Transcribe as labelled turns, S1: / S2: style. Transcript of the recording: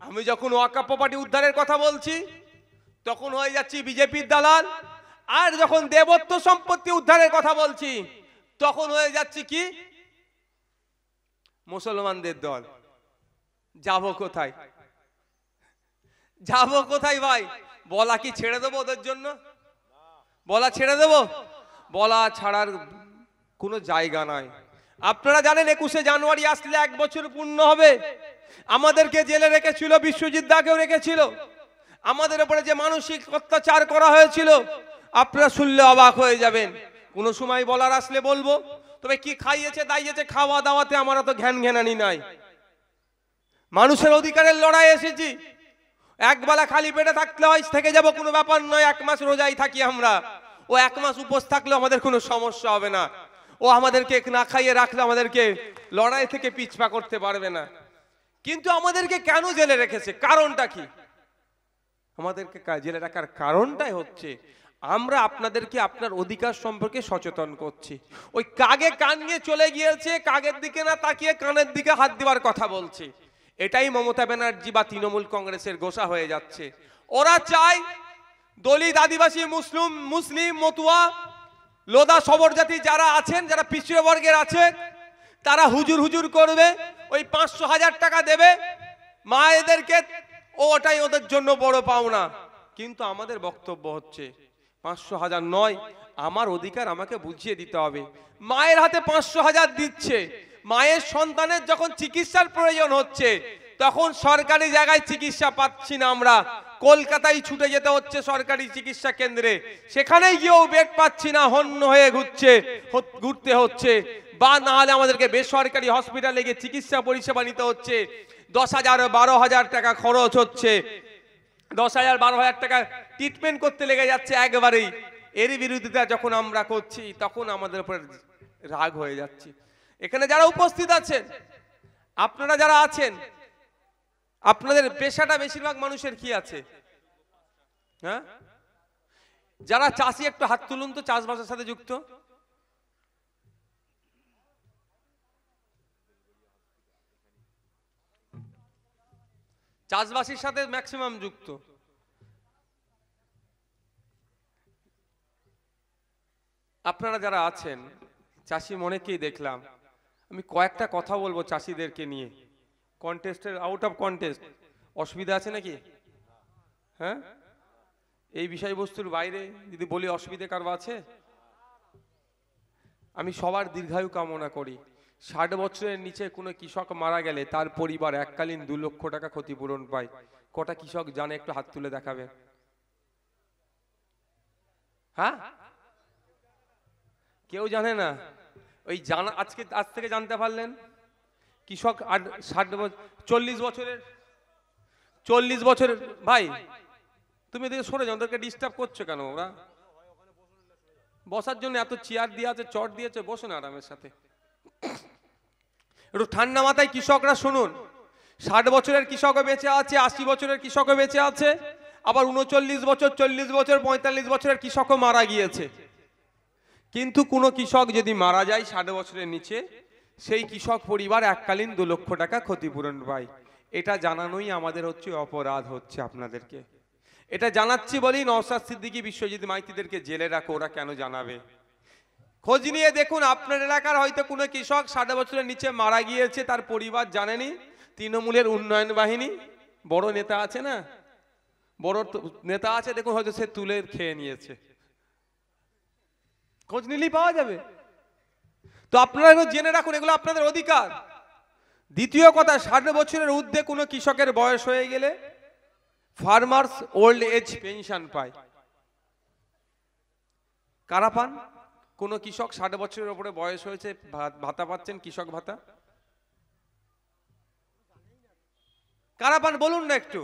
S1: আমি যখন ওয়াকফ প্রপার্টি উদ্ধারের কথা বলছি তখন হয়ে যাচ্ছি বিজেপির দালাল, আর যখন দেবত্ব সম্পত্তি উদ্ধারের কথা বলছি তখন হয়ে যাচ্ছি কি মুসলমানদের দল। যাব কোথায়, যাব কোথায় ভাই? বলা কি ছেড়ে দেবো ওদের জন্য? বলা ছেড়ে দেবো? বলা ছাড়ার কোনো জায়গা নাই। আপনারা জানেন 21শে জানুয়ারি আসলে 1 বছর পূর্ণ হবে। আমাদেরকে জেলে রেখেছিল, বিশ্বজিৎ দাকেও রেখেছিল। আমাদের উপরে যে মানসিক অত্যাচার করা হয়েছিল আপনারা শুনলে অবাক হয়ে যাবেন। কোনো সময় বলার আসলে বলবো, তবে কি খাইয়েছে দাইয়েছে খাওয়া দাওয়াতে আমার তো ঘ্যান ঘ্যানানি নাই। মানুষের অধিকারের লড়াই এসেছি। একবেলা খালি পেটে থাকলে হয় থেকে যাব কোনো ব্যাপার নয়, 1 মাস রোজাই থাকি আমরা, ও 1 মাস উপোস থাকলে আমাদের কোনো সমস্যা হবে না। ও আমাদেরকে না খাইয়ে রাখলে আমাদেরকে লড়াই থেকে পিছপা করতে পারবে না। কিন্তু আমাদেরকে কেন জেলে রেখেছে, কারণটা কি? আমাদেরকে জেলে রাখার কারণটাই হচ্ছে আমরা আপনাদেরকে আপনার অধিকার সম্পর্কে সচেতন করছি। ওই কাগে কান নিয়ে চলে গিয়েছে, কাগের দিকে না তাকিয়ে কানের দিকে হাত দেওয়ার কথা বলছে। এটাই মমতা ব্যানার্জি বা তৃণমূল কংগ্রেসের গোসা হয়ে যাচ্ছে। ওরা চায় দলিত, আদিবাসী, মুসলিম, মতুয়া, লোদা, সবর জাতি যারা আছেন, যারা পিছিয়ে বর্গের আছে, তারা হুজুর হুজুর করবে, ওই 500,000 টাকা দেবে মায়েদেরকে, ওটাই ওদের জন্য বড় পাওনা। কিন্তু আমাদের বক্তব্য হচ্ছে 500,000 নয়, আমার অধিকার আমাকে বুঝিয়ে দিতে হবে। মায়ের হাতে 500,000 দিচ্ছে, মায়ের সন্তানের যখন চিকিৎসার প্রয়োজন হচ্ছে তখন সরকারি জায়গায় চিকিৎসা পাচ্ছি না, আমরা কলকাতায় ছুটে যেতে হচ্ছে সরকারি চিকিৎসা কেন্দ্রে, সেখানেই গিয়েও বেড পাচ্ছি না, হন্য হয়ে ঘুরতে হচ্ছে। বা না হলে আমাদেরকে বেসরকারি হসপিটালে গিয়ে চিকিৎসা পরিষেবা নিতে হচ্ছে। 10,000-12,000 টাকা খরচ হচ্ছে, 10,000-12,000 টাকা ট্রিটমেন্ট করতে লেগে যাচ্ছে একবারেই। এর বিরোধিতা যখন আমরা করছি তখন আমাদের উপর রাগ হয়ে যাচ্ছে। এখানে যারা উপস্থিত আছেন, আপনারা যারা আছেন, আপনাদের পেশাটা বেশিরভাগ মানুষের কি আছে? হ্যাঁ, যারা চাষি একটু হাত তুলুন তো, চাষবাসের সাথে যুক্ত। চাষবাসের সাথে ম্যাক্সিমাম যুক্ত। আপনারা যারা আছেন চাষি অনেকেই দেখলাম। আমি কয়েকটা কথা বলবো চাষিদেরকে নিয়ে। কন্টেস্টের আউট অফ কন্টেস্ট অসুবিধা আছে নাকি? হ্যাঁ, এই বিষয়বস্তুর বাইরে যদি বলি অসুবিধা কারো আছে? আমি সবার দীর্ঘায়ু কামনা করি। 60 বছরের নিচে কোনো কৃষক মারা গেলে তার পরিবার এককালীন 2 লক্ষ টাকা ক্ষতিপূরণ পায়। কটা কৃষক জানে একটু হাত তুলে দেখাবে? হ্যাঁ, কেউ জানে না। ওই জানা আজ থেকে জানতে পারলেন। কৃষক 40 বছরের ভাই, তুমি এদিকে সরে যাও, ওদেরকে ডিস্টার্ব করছো কেন? ওরা বসার জন্য এত চেয়ার দিয়ে আছে, চট দিয়েছে, বসুন আরামের সাথে। একটু ঠান্ডা মাথায় কৃষকরা শুনুন। 60 বছরের কৃষকও বেঁচে আছে, 80 বছরের কৃষকও বেঁচে আছে, আবার 39 বছর, 40 বছর, 45 বছরের কৃষকও মারা গিয়েছে। কিন্তু কোনো কৃষক যদি মারা যায় 60 বছরের নিচে, সেই কৃষক পরিবার এককালীন 2 লক্ষ টাকা ক্ষতিপূরণ পায়। এটা জানানোই আমাদের হচ্ছে অপরাধ হচ্ছে আপনাদেরকে। এটা জানাচ্ছি বলি নওশাদ সিদ্দিকী, বিশ্বজিৎ মাইতিদেরকে জেলে রাখো, ওরা কেন জানাবে? খোঁজ নিয়ে দেখুন, আপনার এলাকার হয়তো কোনো কৃষক 60 বছরের নিচে মারা গিয়েছে, তার পরিবার জানেনি। তৃণমূলের উন্নয়ন বাহিনী বড় নেতা আছে না, বড় নেতা আছে, দেখুন হয়তো সে তুলে খেয়ে নিয়েছে। খোঁজ নিলেই পাওয়া যাবে। তো আপনারা জেনে রাখুন, এগুলো আপনাদের অধিকার। দ্বিতীয় কথা, 60 বছরের ঊর্ধ্বে কোনো কৃষকের বয়স হয়ে গেলে ফার্মার্স ওল্ড এজ পেনশন পায়। কারা পান? কোন কৃষক 60 বছরের উপরে বয়স হয়েছে, ভাতা পাচ্ছেন, কৃষক ভাতা। কারা পান বলুন না একটু।